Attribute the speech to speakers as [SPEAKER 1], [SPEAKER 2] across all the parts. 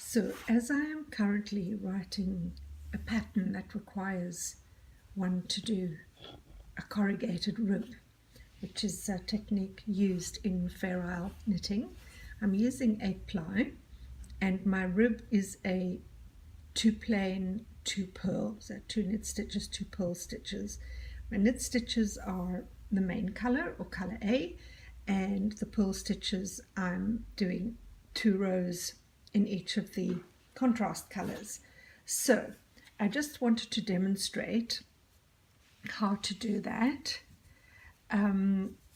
[SPEAKER 1] So as I am currently writing a pattern that requires one to do a corrugated rib, which is a technique used in feral knitting, I'm using 8-ply, and my rib is a 2 plain 2 purl, so 2 knit stitches, 2 purl stitches. My knit stitches are the main color or color A, and the purl stitches I'm doing 2 rows in each of the contrast colors. So I just wanted to demonstrate how to do that.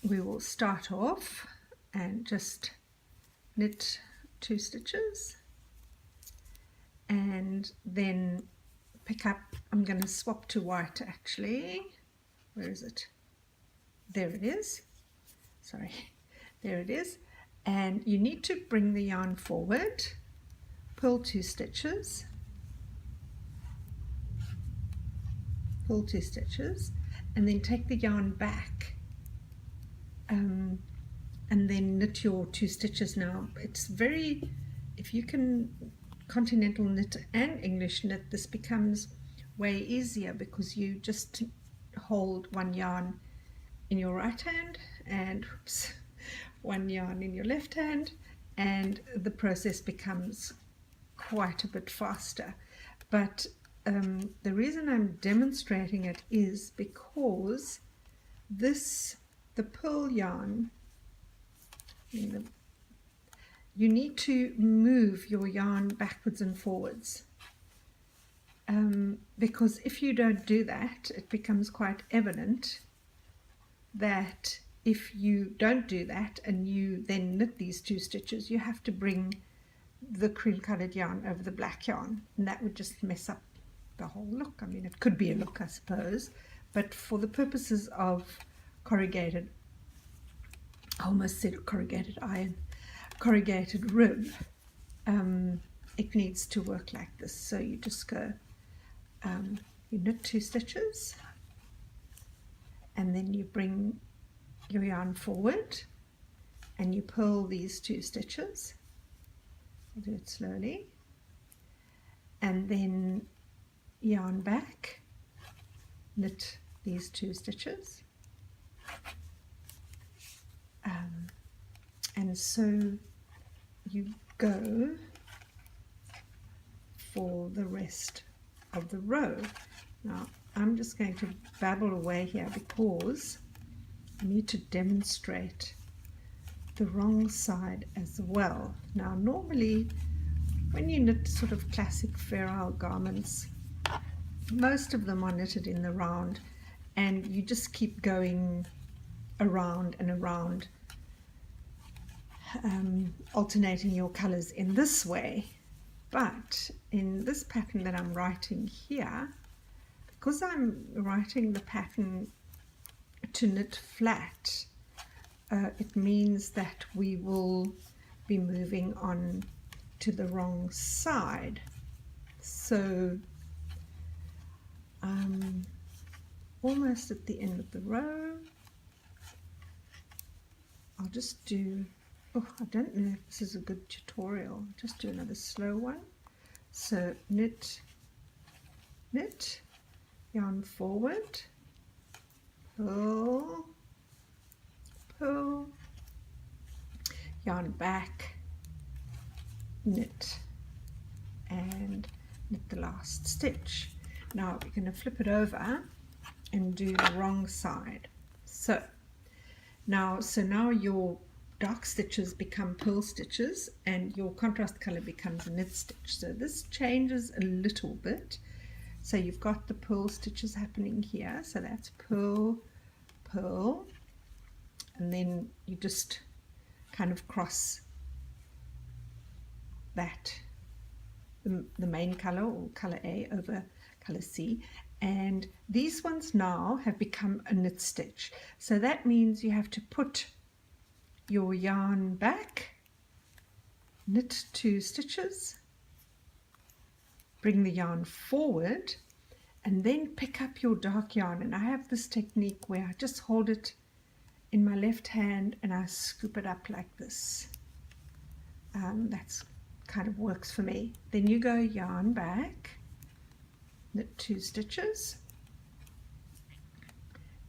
[SPEAKER 1] We will start off and just knit 2 stitches and then pick up, I'm going to swap to white actually. Where is it? There it is. Sorry, there it is. And you need to bring the yarn forward, pull 2 stitches, pull 2 stitches, and then take the yarn back, and then knit your 2 stitches. Now it's very, if you can continental knit and English knit, this becomes way easier because you just hold one yarn in your right hand and one yarn in your left hand, and the process becomes quite a bit faster. But the reason I'm demonstrating it is because the purl yarn, you need to move your yarn backwards and forwards, because if you don't do that, it becomes quite evident that if you don't do that and you then knit these 2 stitches, you have to bring the cream colored yarn over the black yarn, and that would just mess up the whole look. I mean, it could be a look, I suppose, but for the purposes of corrugated, I almost said corrugated iron, corrugated rib, it needs to work like this. So you just go, you knit 2 stitches, and then you bring your yarn forward and you purl these 2 stitches. I'll do it slowly, and then yarn back, knit these 2 stitches, and so you go for the rest of the row. Now I'm just going to babble away here because I need to demonstrate the wrong side as well. Now normally when you knit sort of classic feral garments, most of them are knitted in the round, and you just keep going around and around, alternating your colors in this way. But in this pattern that I'm writing here, because I'm writing the pattern to knit flat, it means that we will be moving on to the wrong side. So almost at the end of the row, I'll just do, oh, I don't know if this is a good tutorial, just do another slow one. So knit, knit, yarn forward, pull, pull, yarn back, knit, and knit the last stitch. Now we're going to flip it over and do the wrong side. So now your dark stitches become purl stitches and your contrast color becomes a knit stitch. So this changes a little bit. So you've got the purl stitches happening here. So that's purl, purl, and then you just kind of cross that, the main color or color A over color C, and these ones now have become a knit stitch. So that means you have to put your yarn back, knit 2 stitches, bring the yarn forward, and then pick up your dark yarn. And I have this technique where I just hold it in my left hand and I scoop it up like this. That's kind of works for me. Then you go yarn back, knit 2 stitches,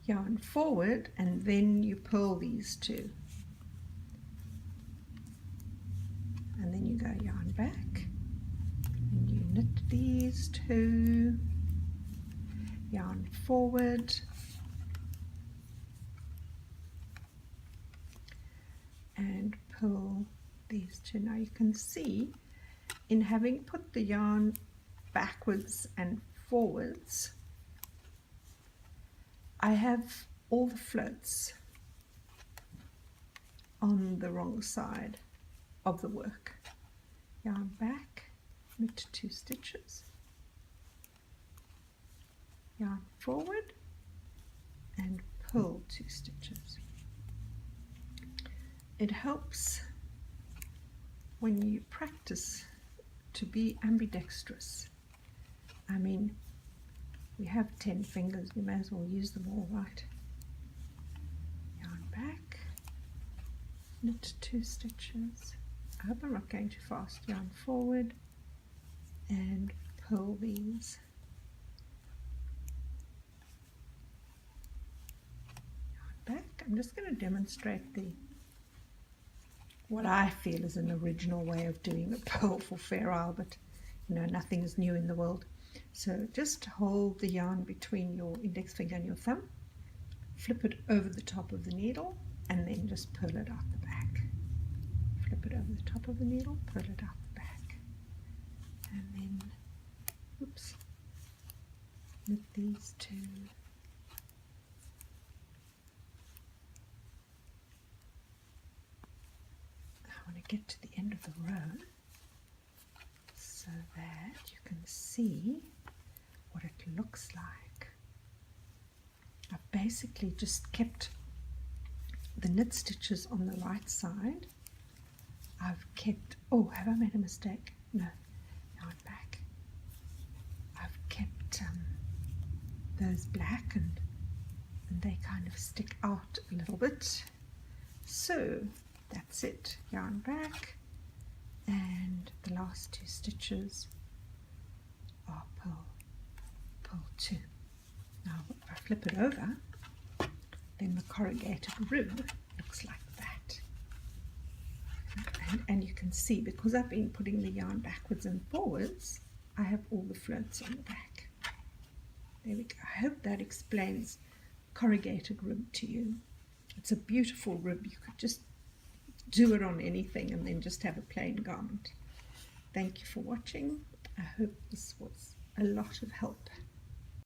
[SPEAKER 1] yarn forward, and then you purl these 2, and then you go yarn back and you knit these 2, yarn forward, and pull these 2. Now you can see, in having put the yarn backwards and forwards, I have all the floats on the wrong side of the work. Yarn back, knit 2 stitches, yarn forward, and pull 2 stitches. It helps when you practice to be ambidextrous. I mean, we have 10 fingers, we may as well use them all, right? Yarn back, knit 2 stitches. I hope I'm not going too fast. Yarn forward and pull these. Yarn back. I'm just going to demonstrate what I feel is an original way of doing a purl for Fair Isle, but you know, nothing is new in the world. So just hold the yarn between your index finger and your thumb, flip it over the top of the needle, and then just pull it out the back. Flip it over the top of the needle, pull it out the back, and then, oops, knit these 2. I want to get to the end of the row so that you can see what it looks like. I've basically just kept the knit stitches on the right side. I've kept, oh, have I made a mistake? No, yarn back. I've kept those black and they kind of stick out a little bit. So that's it, yarn back, and the last 2 stitches are pull 2. Now if I flip it over, then the corrugated rib looks like that. And you can see, because I've been putting the yarn backwards and forwards, I have all the floats on the back. There we go. I hope that explains corrugated rib to you. It's a beautiful rib. You could just do it on anything and then just have a plain garment. Thank you for watching. I hope this was a lot of help.